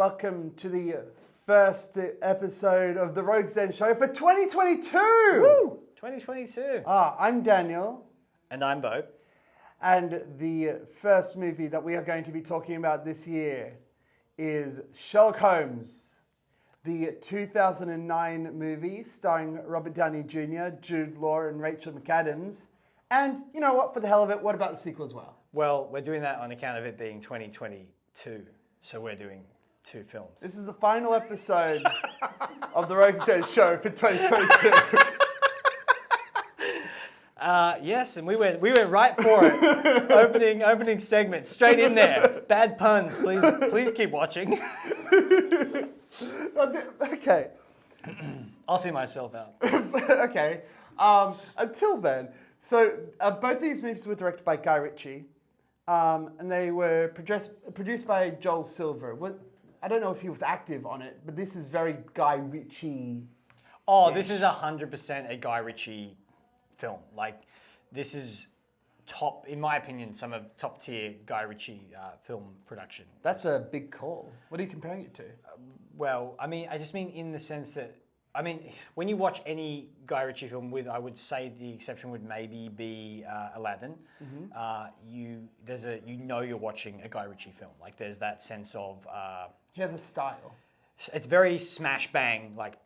welcome to the first episode of the Rogues Den Show for 2022! Woo! 2022. I'm Daniel. And I'm Beau. And the first movie that we are going to be talking about this year is Sherlock Holmes, the 2009 movie starring Robert Downey Jr., Jude Law, and Rachel McAdams. And you know what, for the hell of it, what about the sequel as well? Well, we're doing that on account of it being 2022, so we're doing two films. This is the final episode of the Rogues Den Show for 2022. Yes, and we went right for it. opening segment, straight in there. Bad puns, please keep watching. Okay. I'll see myself out. Okay. Until then, so both these movies were directed by Guy Ritchie, and they were produced by Joel Silver. I don't know if he was active on it, but this is very Guy Ritchie. Oh, this is 100% a Guy Ritchie film. Like, this is top, in my opinion, some of top tier Guy Ritchie film production. That's a big call. What are you comparing it to? Well, I just mean in the sense that, when you watch any Guy Ritchie film, I would say the exception would maybe be Aladdin. Mm-hmm. You're watching a Guy Ritchie film. Like, there's that sense of he has a style. It's very smash bang, like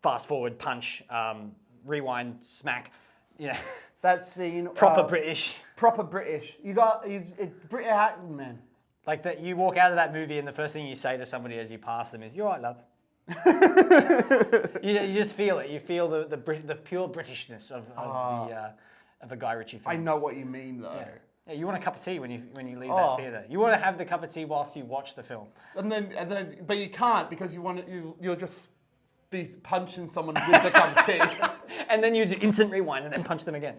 fast forward, punch, rewind, smack. You know, that scene. Proper British. Proper British. He's a British man. Like that, you walk out of that movie and the first thing you say to somebody as you pass them is, "You're right, love." you just feel it. You feel the pure Britishness of a Guy Ritchie film. I know what you mean, though. Yeah, you want a cup of tea when you leave that theatre. You want to have the cup of tea whilst you watch the film. But you can't because you'll just be punching someone with the cup of tea. And then you do instant rewind and then punch them again.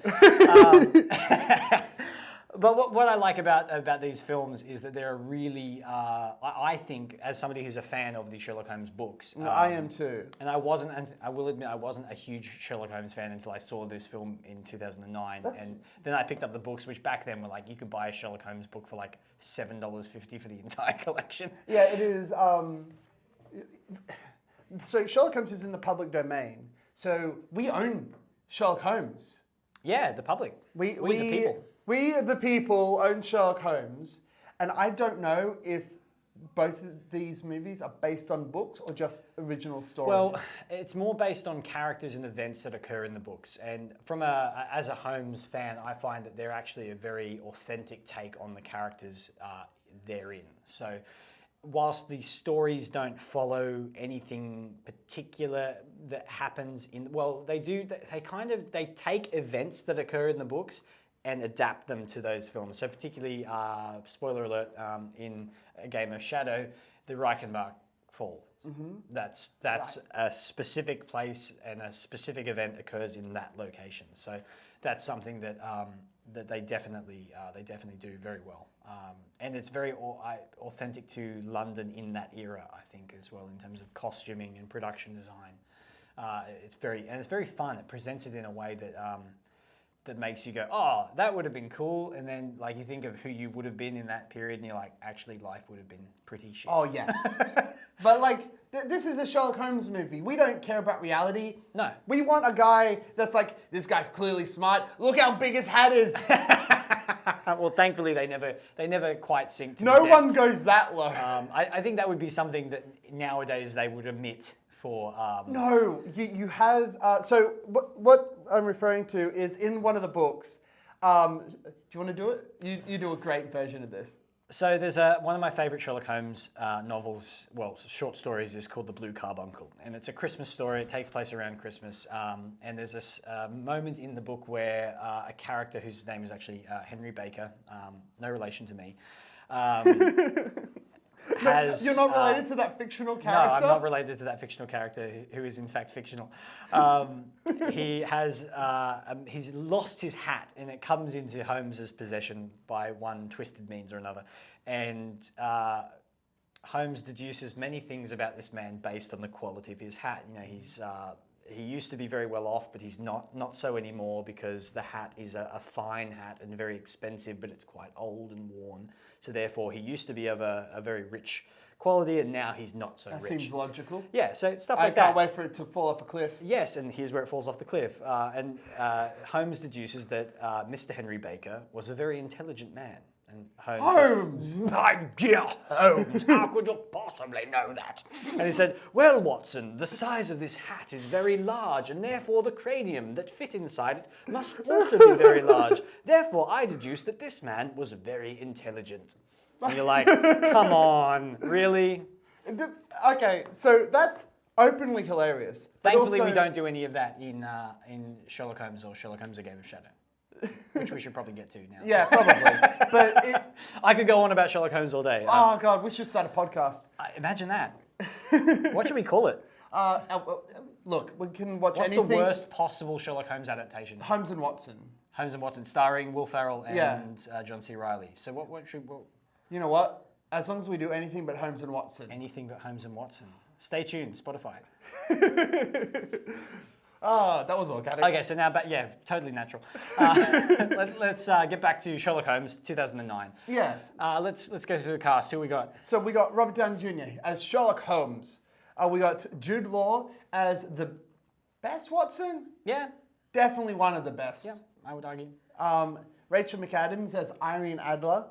But what I like about these films is that they're really, I think, as somebody who's a fan of the Sherlock Holmes books. I am too. And I will admit, I wasn't a huge Sherlock Holmes fan until I saw this film in 2009. And then I picked up the books, which back then were like, you could buy a Sherlock Holmes book for like $7.50 for the entire collection. Yeah, it is. So Sherlock Holmes is in the public domain. So we own Sherlock Holmes. Yeah, the public. We the people. We, the people, own Sherlock Holmes, and I don't know if both of these movies are based on books or just original stories. Well, it's more based on characters and events that occur in the books. And as a Holmes fan, I find that they're actually a very authentic take on the characters therein. So, whilst the stories don't follow anything particular that happens they do. They take events that occur in the books and adapt them to those films. So particularly, spoiler alert, in A Game of Shadow, the Reichenbach Falls. Mm-hmm. That's right. A specific place and a specific event occurs in that location. So that's something that that they definitely do very well. And it's very authentic to London in that era, I think, as well, in terms of costuming and production design. It's very fun. It presents it in a way that that makes you go, oh, that would have been cool. And then like you think of who you would have been in that period and you're like, actually life would have been pretty shit. Oh yeah. But like, this is a Sherlock Holmes movie. We don't care about reality. No. We want a guy that's like, this guy's clearly smart. Look how big his hat is. Well, thankfully they never quite sink to no the one depths. goes that low. I think that would be something that nowadays they would omit for... No, you have... so what I'm referring to is in one of the books. Do you want to do it? You do a great version of this. So there's one of my favourite Sherlock Holmes novels, short stories, is called The Blue Carbuncle. And it's a Christmas story. It takes place around Christmas. And there's this moment in the book where a character whose name is actually Henry Baker, no relation to me, You're not related to that fictional character? No, I'm not related to that fictional character who is in fact fictional. He's lost his hat and it comes into Holmes's possession by one twisted means or another. And Holmes deduces many things about this man based on the quality of his hat. You know, he used to be very well off, but he's not so anymore because the hat is a fine hat and very expensive, but it's quite old and worn. So therefore, he used to be of a very rich quality, and now he's not so That rich. seems logical. Yeah, so stuff I like that. can't wait for it to fall off a cliff. Yes, and here's where it falls off the cliff. Holmes deduces that Mr. Henry Baker was a very intelligent man. And Holmes says, my dear Holmes, how could you possibly know that? And he said, well, Watson, the size of this hat is very large, and therefore the cranium that fit inside it must also be very large. Therefore, I deduced that this man was very intelligent. And you're like, come on, really? Okay, so that's openly hilarious. But Thankfully, also, we don't do any of that in Sherlock Holmes or Sherlock Holmes: A Game of Shadow, which we should probably get to now. Yeah, probably. But I could go on about Sherlock Holmes all day. oh god, we should start a podcast. Imagine that. What should we call it? Look, we can watch What's anything. the worst possible Sherlock Holmes adaptation? Holmes and Watson. Holmes and Watson, starring Will Ferrell and Yeah. John C. Reilly. So what should You know what? As long as we do anything but Holmes and Watson. anything but Holmes and Watson? Stay tuned, Spotify. That was organic. Okay, so now, totally natural. Let's get back to Sherlock Holmes, 2009. Yes. Let's go through the cast. Who we got? So we got Robert Downey Jr. as Sherlock Holmes. We got Jude Law as the best Watson. Yeah, Definitely one of the best. yeah, I would argue. Rachel McAdams as Irene Adler.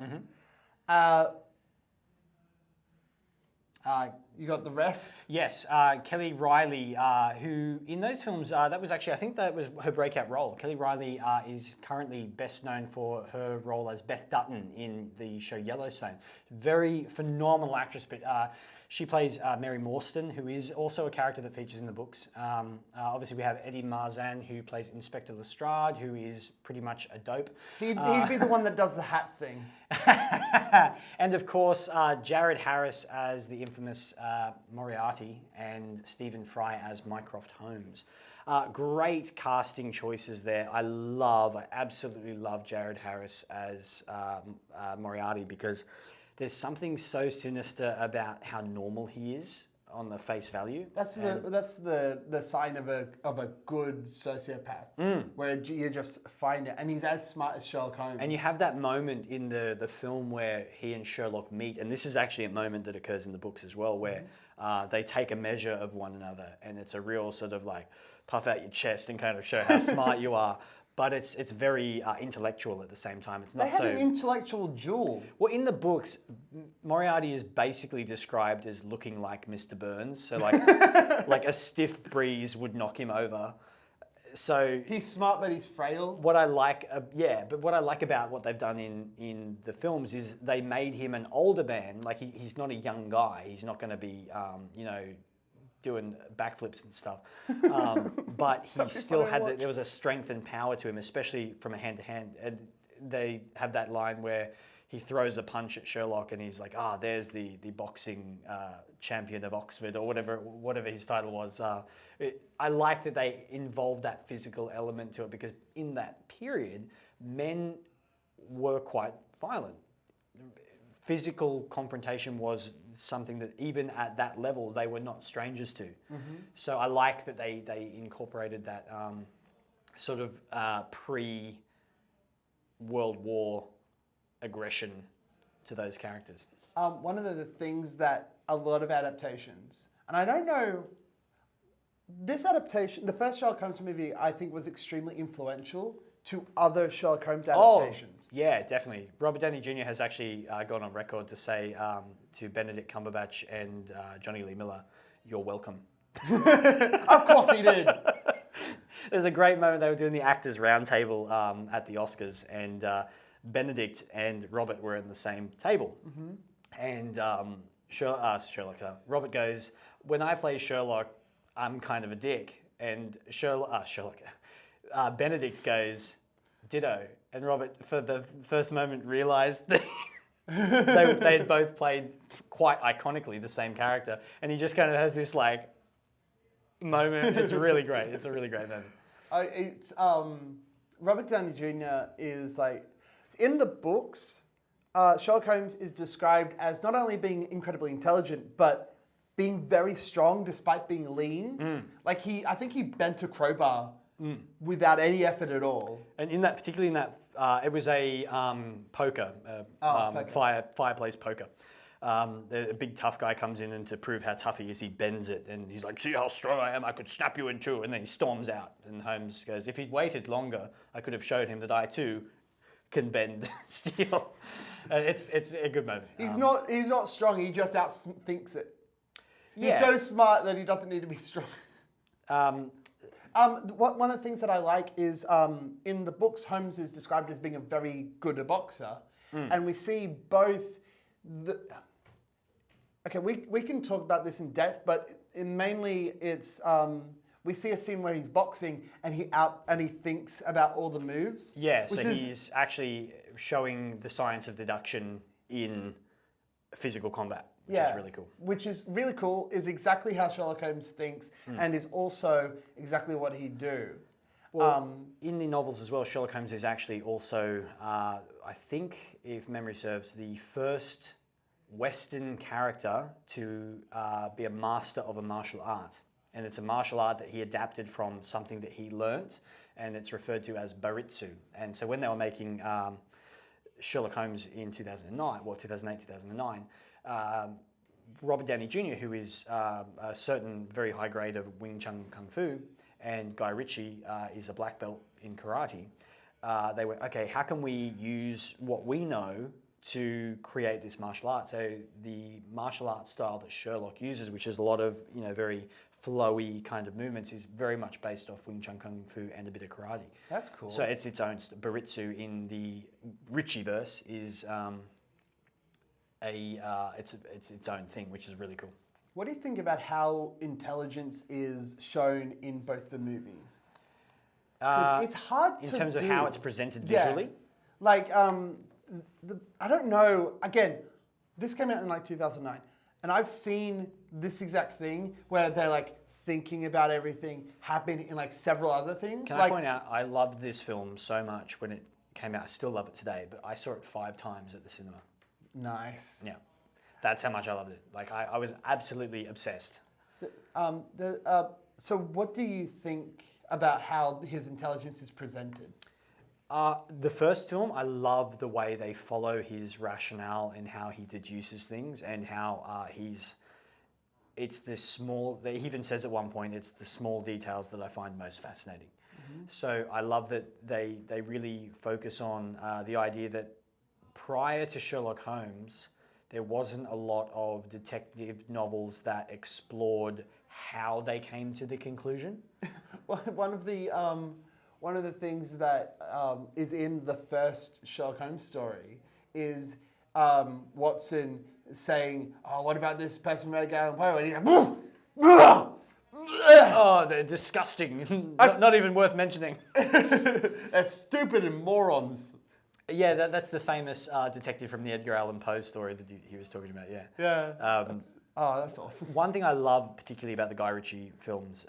You got the rest. Yes, Kelly Riley, who in those films, that was actually, I think that was her breakout role. Kelly Riley is currently best known for her role as Beth Dutton in the show Yellowstone. Very phenomenal actress, but she plays Mary Morstan, who is also a character that features in the books. Obviously, we have Eddie Marzan, who plays Inspector Lestrade, who is pretty much a dope. He'd be the one that does the hat thing. And of course, Jared Harris as the infamous Moriarty and Stephen Fry as Mycroft Holmes. Great casting choices there. I absolutely love Jared Harris as Moriarty because there's something so sinister about how normal he is on the face value. That's the sign of a good sociopath, where you just find it, and he's as smart as Sherlock Holmes. And you have that moment in the film where he and Sherlock meet, and this is actually a moment that occurs in the books as well, where they take a measure of one another, and it's a real sort of like puff out your chest and kind of show how smart you are. But it's very intellectual at the same time. It's not they had an intellectual duel. Well, in the books, Moriarty is basically described as looking like Mr. Burns. So like a stiff breeze would knock him over. So he's smart, but he's frail. What I like, but what I like about what they've done in the films is they made him an older man. Like he's not a young guy. He's not going to be, doing backflips and stuff. But he still had there was a strength and power to him, especially from a hand-to-hand. And they have that line where he throws a punch at Sherlock and he's like, there's the boxing champion of Oxford or whatever his title was. I like that they involved that physical element to it because in that period, men were quite violent. Physical confrontation was something that even at that level they were not strangers to. So I like that they incorporated that sort of pre-World War aggression to those characters. One of the things that a lot of adaptations, and I don't know, this adaptation, the first Sherlock Holmes movie, I think was extremely influential to other Sherlock Holmes adaptations. Yeah, definitely. Robert Downey Jr. has actually gone on record to say to Benedict Cumberbatch and Johnny Lee Miller, "You're welcome." Of course he did. There's a great moment they were doing the actors roundtable at the Oscars, and Benedict and Robert were in the same table. And Robert goes, "When I play Sherlock, I'm kind of a dick." And Benedict goes, "Ditto." And Robert, for the first moment, realised that they had both played quite iconically the same character. And he just kind of has this like moment. It's really great. It's a really great moment. Robert Downey Jr. is like, in the books, Sherlock Holmes is described as not only being incredibly intelligent, but being very strong despite being lean. Like I think he bent a crowbar without any effort at all. And it was a poker, poker. fireplace poker. The big tough guy comes in, and to prove how tough he is, he bends it, and he's like, "See how strong I am? I could snap you in two." And then he storms out, and Holmes goes, "If he'd waited longer, I could have showed him that I too can bend steel." It's a good moment. He's not strong. He just outthinks it. He's Yeah. so smart that he doesn't need to be strong. One of the things that I like is in the books, Holmes is described as being a very good boxer, and we see both. We can talk about this in depth, but mainly it's we see a scene where he's boxing and he thinks about all the moves. Yeah, so he's actually showing the science of deduction in physical combat, which is really cool. Which is really cool, is exactly how Sherlock Holmes thinks and is also exactly what he'd do. Well, in the novels as well, Sherlock Holmes is actually also, I think, if memory serves, the first Western character to be a master of a martial art. And it's a martial art that he adapted from something that he learnt, and it's referred to as baritsu. And so when they were making Sherlock Holmes in 2008, 2009, Robert Downey Jr., who is a certain very high grade of Wing Chun Kung Fu, and Guy Ritchie is a black belt in karate, they went, okay, how can we use what we know to create this martial art? So the martial art style that Sherlock uses, which is a lot of very flowy kind of movements, is very much based off Wing Chun Kung Fu and a bit of karate. That's cool. So it's its own baritsu in the Ritchie verse is it's its own thing, which is really cool. What do you think about how intelligence is shown in both the movies? 'Cause it's hard to in terms of how it's presented Yeah. visually. Like, I don't know. Again, this came out in like 2009, and I've seen this exact thing where they're like thinking about everything happen in like several other things. Can I point out, I loved this film so much when it came out. I still love it today, but I saw it 5 times at the cinema. Nice. Yeah, that's how much I loved it. Like I was absolutely obsessed. So what do you think about how his intelligence is presented? The first film, I love the way they follow his rationale and how he deduces things, and how it's the small, he even says at one point, it's the small details that I find most fascinating. So I love that they really focus on the idea that prior to Sherlock Holmes, there wasn't a lot of detective novels that explored how they came to the conclusion. One of the things that is in the first Sherlock Holmes story is Watson saying, "Oh, what about this person with a Gallon Poe?" And he's like, Oh, they're disgusting. Not even worth mentioning. "They're stupid and morons." Yeah, that's the famous detective from the Edgar Allan Poe story that he was talking about, yeah. Yeah. That's awesome. One thing I love particularly about the Guy Ritchie films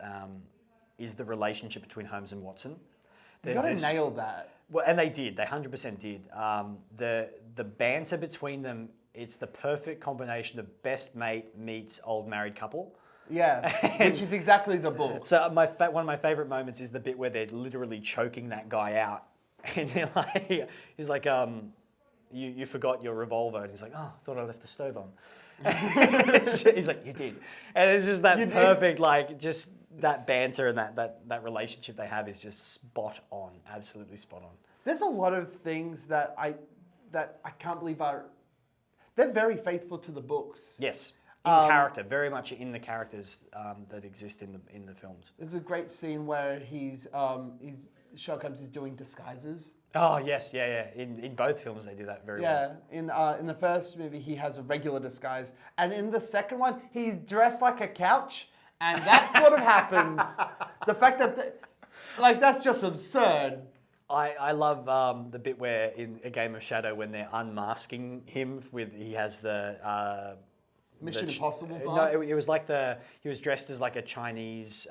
is the relationship between Holmes and Watson. You gotta nail that. Well, and they did. They 100% did. The banter between them, it's the perfect combination of best mate meets old married couple. Yes, which is exactly the book. So one of my favorite moments is the bit where they're literally choking that guy out. And he's like, you forgot your revolver. And he's like, oh, I thought I left the stove on. He's like, you did. And it's just that perfect, like, just that banter and that relationship they have is just spot on, absolutely spot on. There's a lot of things that I can't believe they're very faithful to the books. Yes, character, very much in the characters that exist in the films. There's a great scene where Sherlock Holmes is doing disguises. Oh yes, yeah. In both films they do that very well. Yeah, in the first movie he has a regular disguise, and in the second one he's dressed like a couch, and that sort of happens. The fact that, that's just absurd. I love the bit where in A Game of Shadow when they're unmasking him he has the Mission Impossible mask? No, it was like he was dressed as like a Chinese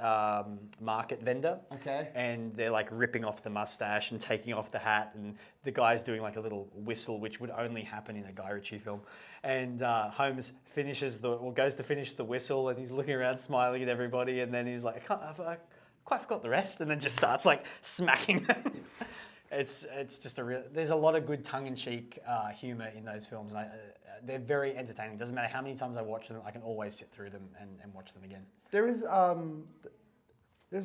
market vendor. Okay. And they're like ripping off the mustache and taking off the hat, and the guy's doing like a little whistle, which would only happen in a Guy Ritchie film. And Holmes goes to finish the whistle, and he's looking around smiling at everybody, and then he's like, I quite forgot the rest, and then just starts like smacking them. It's just there's a lot of good tongue-in-cheek humor in those films. they're very entertaining. Doesn't matter how many times I watch them, I can always sit through them and watch them again. There's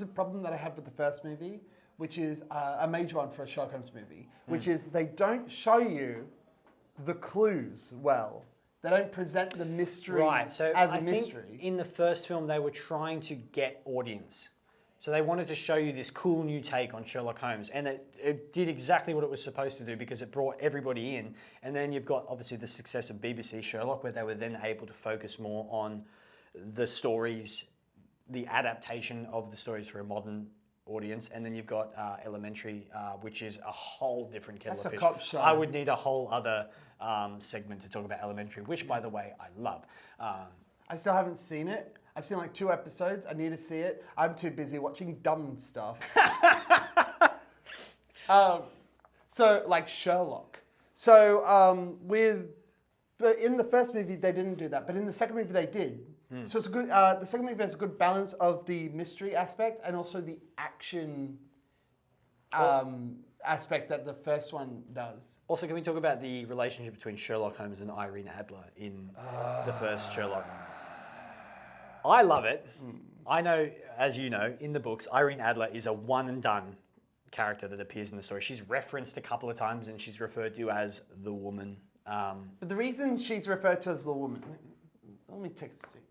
a problem that I have with the first movie, which is a major one for a Sherlock Holmes movie, which is they don't show you the clues well. They don't present the mystery as a mystery. Think in the first film, they were trying to get audience. So they wanted to show you this cool new take on Sherlock Holmes, and it did exactly what it was supposed to do because it brought everybody in. And then you've got obviously the success of BBC Sherlock, where they were then able to focus more on the stories, the adaptation of the stories for a modern audience. And then you've got Elementary, which is a whole different kettle of fish. That's a cop show. I would need a whole other segment to talk about Elementary, which, by the way, I love. I still haven't seen it. I've seen like 2 episodes. I need to see it. I'm too busy watching dumb stuff. So like Sherlock. So but in the first movie they didn't do that, but in the second movie they did. So it's a good. The second movie has a good balance of the mystery aspect and also the action aspect that the first one does. Also, can we talk about the relationship between Sherlock Holmes and Irene Adler in the first Sherlock? I love it. I know, as you know, in the books, Irene Adler is a one and done character that appears in the story. She's referenced a couple of times and she's referred to as the woman. But the reason she's referred to as the woman, let me take a seat.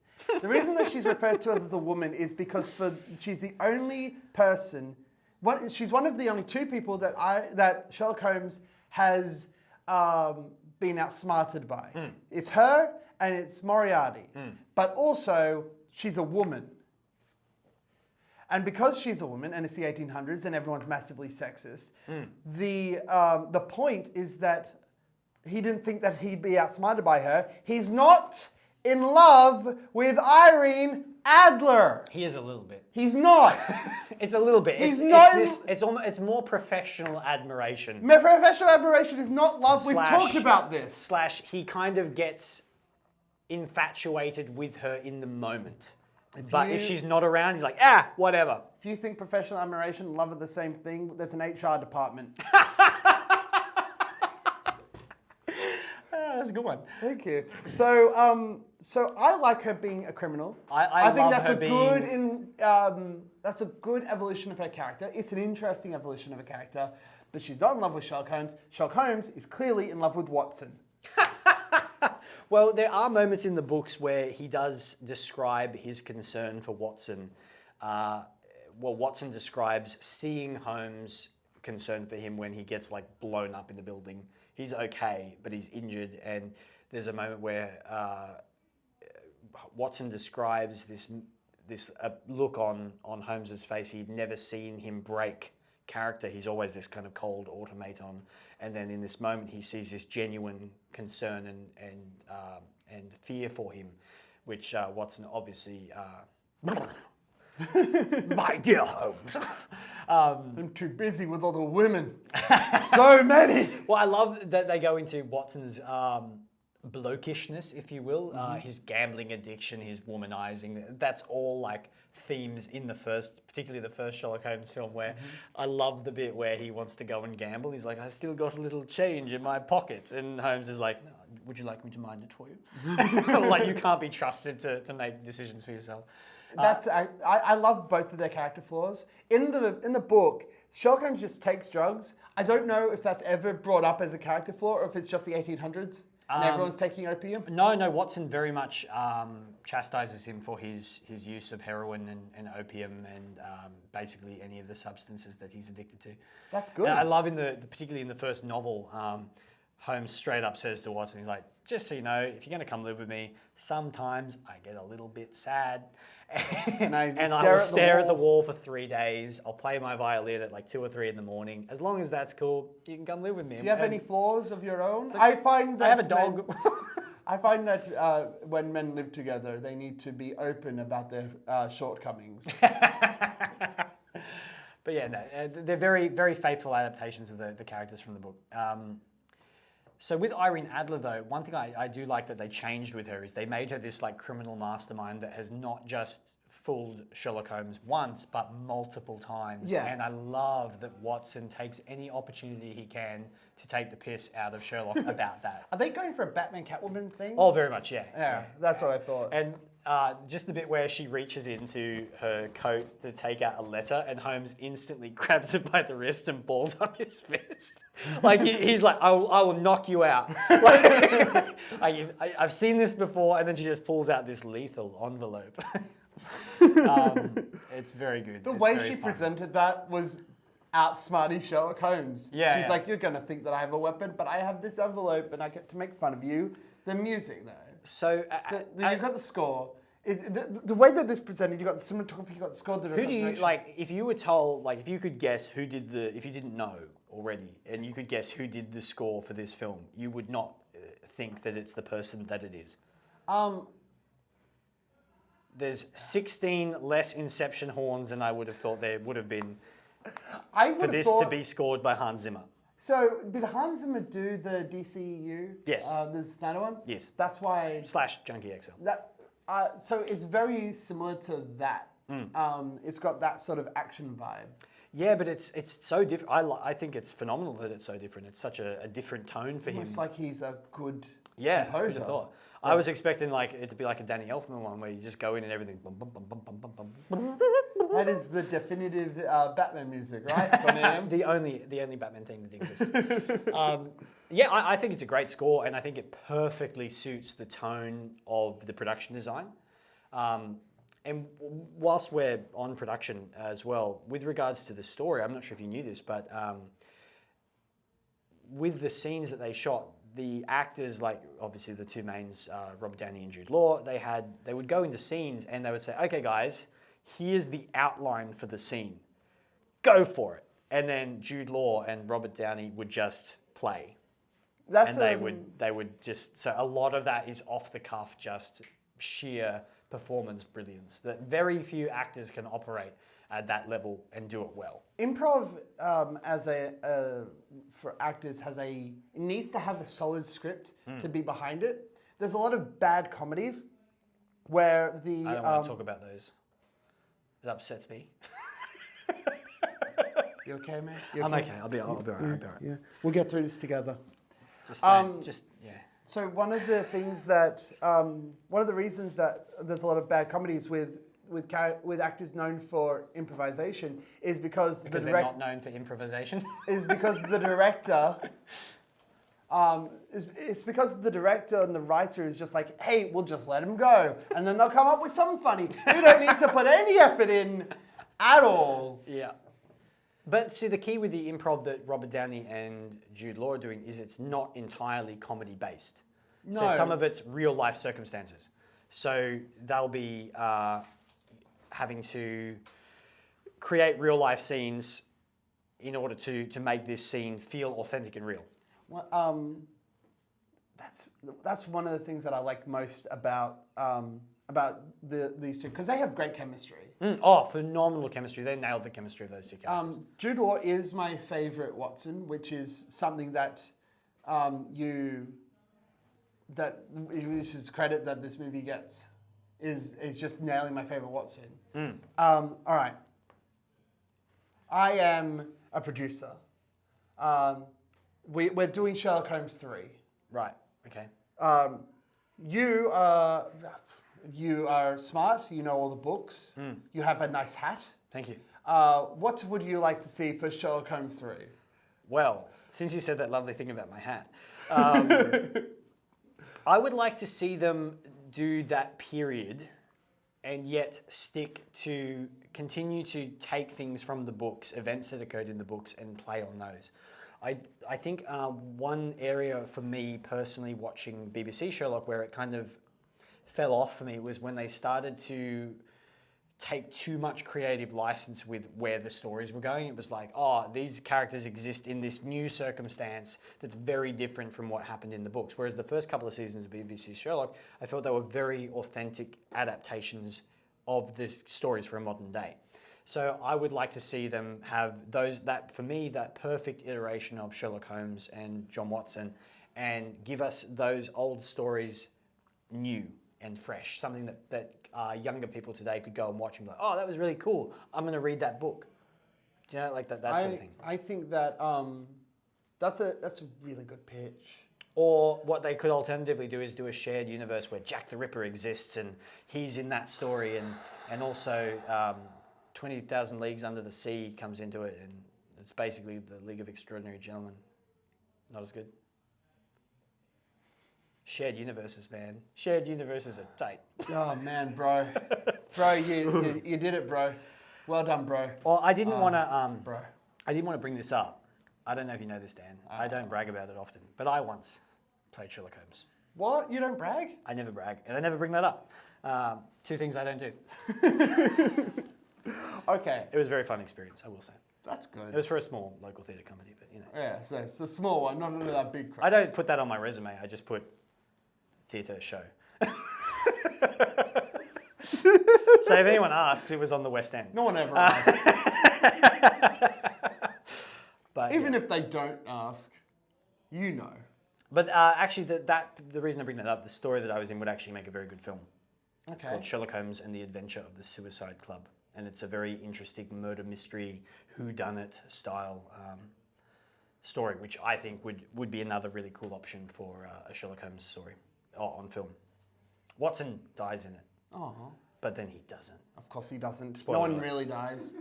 The reason that she's referred to as the woman is because she's the only person, she's one of the only 2 people that Sherlock Holmes has been outsmarted by. It's her and it's Moriarty. But also, she's a woman. And because she's a woman, and it's the 1800s, and everyone's massively sexist, the point is that he didn't think that he'd be outsmarted by her. He's not in love with Irene Adler. He is a little bit. He's not. It's a little bit. He's not. It's more professional admiration. Professional admiration is not love. We've talked about this. / he kind of gets infatuated with her in the moment. But if she's not around, he's like, whatever. If you think professional admiration and love are the same thing, there's an HR department. That's a good one. Thank you. So, so I like her being a criminal. I think love that's her a being... that's a good evolution of her character. It's an interesting evolution of a character, but she's not in love with Sherlock Holmes. Sherlock Holmes is clearly in love with Watson. Well, there are moments in the books where he does describe his concern for Watson. Watson describes seeing Holmes' concern for him when he gets like blown up in the building. He's okay, but he's injured, and there's a moment where Watson describes this look on Holmes's face. He'd never seen him break character. He's always this kind of cold automaton, and then in this moment he sees this genuine concern and fear for him, which Watson obviously. My dear Holmes. I'm too busy with all the women. So many. Well, I love that they go into Watson's blokishness, if you will, his gambling addiction, his womanizing. That's all like themes in particularly the first Sherlock Holmes film, where I love the bit where he wants to go and gamble. He's like, I've still got a little change in my pocket. And Holmes is like, no, would you like me to mind it for you? Like, you can't be trusted to make decisions for yourself. I love both of their character flaws. In the book, Sherlock Holmes just takes drugs. I don't know if that's ever brought up as a character flaw or if it's just the 1800s and everyone's taking opium. No, Watson very much chastises him for his use of heroin and opium and basically any of the substances that he's addicted to. That's good. I love particularly in the first novel, Holmes straight up says to Watson, he's like, just so you know, if you're going to come live with me, sometimes I get a little bit sad. And I will stare at the wall for 3 days. I'll play my violin at like 2 or 3 in the morning. As long as that's cool, you can come live with me. Do you have any flaws of your own? Like, I find that I have a dog. I find that when men live together, they need to be open about their shortcomings. But yeah, no, they're very, very faithful adaptations of the characters from the book. So with Irene Adler, though, one thing I do like that they changed with her is they made her this like criminal mastermind that has not just fooled Sherlock Holmes once, but multiple times. Yeah. And I love that Watson takes any opportunity he can to take the piss out of Sherlock about that. Are they going for a Batman Catwoman thing? Oh, very much, yeah. Yeah, that's what I thought. And just the bit where she reaches into her coat to take out a letter, and Holmes instantly grabs it by the wrist and balls up his fist. Like he's like, I will knock you out. I've seen this before, and then she just pulls out this lethal envelope. It's very good. The way she presented that was outsmarting Sherlock Holmes. Yeah, She's like, you're going to think that I have a weapon, but I have this envelope, and I get to make fun of you. The music, though. So you've got the score. The way that this presented, you got the cinematography, you got the score. Who do you like? If you were told, like, if you could guess who did if you didn't know already, and you could guess who did the score for this film, you would not think that it's the person that it is. There's 16 less Inception horns than I would have thought there would have been for this to be scored by Hans Zimmer. So, did Hans Zimmer do the DCU? Yes. The Snyder one? Yes. That's why... / Junkie XL. So, it's very similar to that. It's got that sort of action vibe. Yeah, but it's so different. I think it's phenomenal that it's so different. It's such a different tone for him. Almost like he's a good composer. composer. Thought. I was expecting it to be like a Danny Elfman one where you just go in and everything. Bum, bum, bum, bum, bum, bum, bum. That is the definitive Batman music, right? the only Batman theme that exists. I think it's a great score, and I think it perfectly suits the tone of the production design. And whilst we're on production as well, with regards to the story, I'm not sure if you knew this, but with the scenes that they shot, the actors, like obviously the two mains, Robert Downey and Jude Law, they would go into scenes and they would say, okay guys, here's the outline for the scene. Go for it. And then Jude Law and Robert Downey would just play. They would just, so a lot of that is off the cuff, just sheer performance brilliance that very few actors can operate at that level and do it well. Improv, for actors, it needs to have a solid script to be behind it. There's a lot of bad comedies where the... I don't want to talk about those. It upsets me. You okay, man? I'm okay. I'll be all right. Yeah. We'll get through this together. Yeah. So one of the things that, one of the reasons that there's a lot of bad comedies with actors known for improvisation is because they're not known for improvisation. Is because the director, it's because the director and the writer is just like, hey, we'll just let him go, and then they'll come up with something funny. We don't need to put any effort in at all. Yeah. But see, the key with the improv that Robert Downey and Jude Law are doing is it's not entirely comedy based. No. So some of it's real life circumstances. So they'll be having to create real life scenes in order to make this scene feel authentic and real. Well, that's one of the things that I like most about these two, because they have great chemistry. Phenomenal chemistry. They nailed the chemistry of those two characters. Jude Law is my favorite Watson, which is something that this is credit that this movie gets, is just nailing my favorite Watson. All right. I am a producer. We're doing Sherlock Holmes 3. Right, okay. You are smart, you know all the books, you have a nice hat. Thank you. What would you like to see for Sherlock Holmes 3? Well, since you said that lovely thing about my hat, I would like to see them do that period and yet continue to take things from the books, events that occurred in the books, and play on those. I think one area for me personally watching BBC Sherlock where it kind of fell off for me was when they started to take too much creative license with where the stories were going. It was like, these characters exist in this new circumstance that's very different from what happened in the books. Whereas the first couple of seasons of BBC Sherlock, I thought they were very authentic adaptations of the stories for a modern day. So I would like to see them have that perfect iteration of Sherlock Holmes and John Watson, and give us those old stories new and fresh, something that younger people today could go and watch and be like, oh, that was really cool. I'm going to read that book. Do you know, like that sort of thing. I think that that's a really good pitch. Or what they could alternatively do is do a shared universe where Jack the Ripper exists and he's in that story, and also 20,000 Leagues Under the Sea comes into it, and it's basically the League of Extraordinary Gentlemen. Not as good. Shared universes, man. Shared universes are tight. Oh man, bro, you did it, bro. Well done, bro. Well, I didn't want to bro. I didn't want to bring this up. I don't know if you know this, Dan. I don't brag about it often, but I once played Sherlock Holmes. What? You don't brag? I never brag, and I never bring that up. Two things I don't do. Okay. It was a very fun experience, I will say. That's good. It was for a small local theatre company, but you know. Yeah, so it's a small one, not that big crowd. I don't put that on my resume. I just put theatre show. So if anyone asks, it was on the West End. No one ever asks. But even if they don't ask, you know. But actually, the reason I bring that up, the story that I was in would actually make a very good film. Okay. It's called Sherlock Holmes and the Adventure of the Suicide Club, and it's a very interesting murder mystery, whodunit style story, which I think would be another really cool option for a Sherlock Holmes story on film. Watson dies in it. Oh. But then he doesn't. Of course he doesn't. Spoiler No one alert. really dies.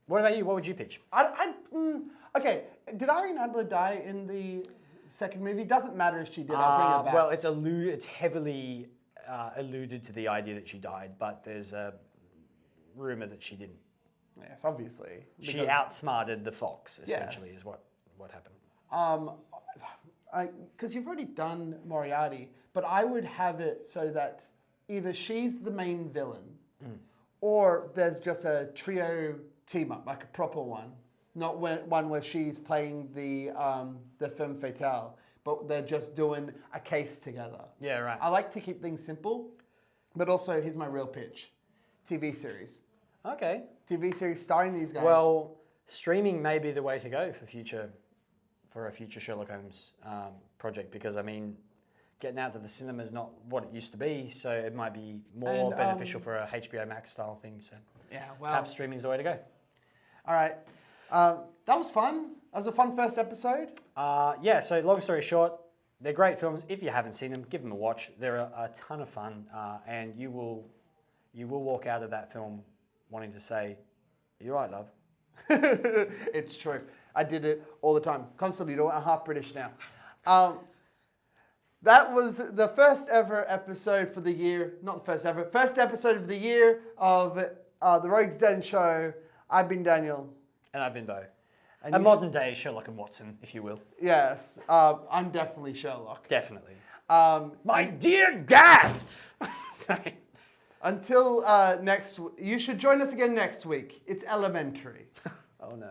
What about you? What would you pitch? Okay, did Irene Adler die in the second movie? Doesn't matter if she did, I'll bring it back. Well, it's heavily alluded to the idea that she died, but there's a rumour that she didn't. Yes, obviously. She outsmarted the fox, essentially, Yes. is what happened. Because you've already done Moriarty, but I would have it so that either she's the main villain, or there's just a trio team up, like a proper one, not one where she's playing the femme fatale, but they're just doing a case together. Yeah, right. I like to keep things simple, but also here's my real pitch: TV series. Okay. TV series starring these guys. Well, streaming may be the way to go for a future Sherlock Holmes project, because I mean, getting out to the cinema is not what it used to be, so it might be more beneficial for a HBO Max style thing. So yeah, well, perhaps streaming is the way to go. All right, that was fun. That was a fun first episode. Yeah. So long story short, they're great films. If you haven't seen them, give them a watch. They're a ton of fun, and you will walk out of that film wanting to say, "You're right, love." It's true. I did it all the time, constantly. I'm half British now. That was the first ever episode for the year. Not the first ever. First episode of the year of the Rogues Den Show. I've been Daniel. And I've been Beau. And A modern day Sherlock and Watson, if you will. Yes. I'm definitely Sherlock. Definitely. My dear dad! Sorry. Until next you should join us again next week. It's elementary. Oh no.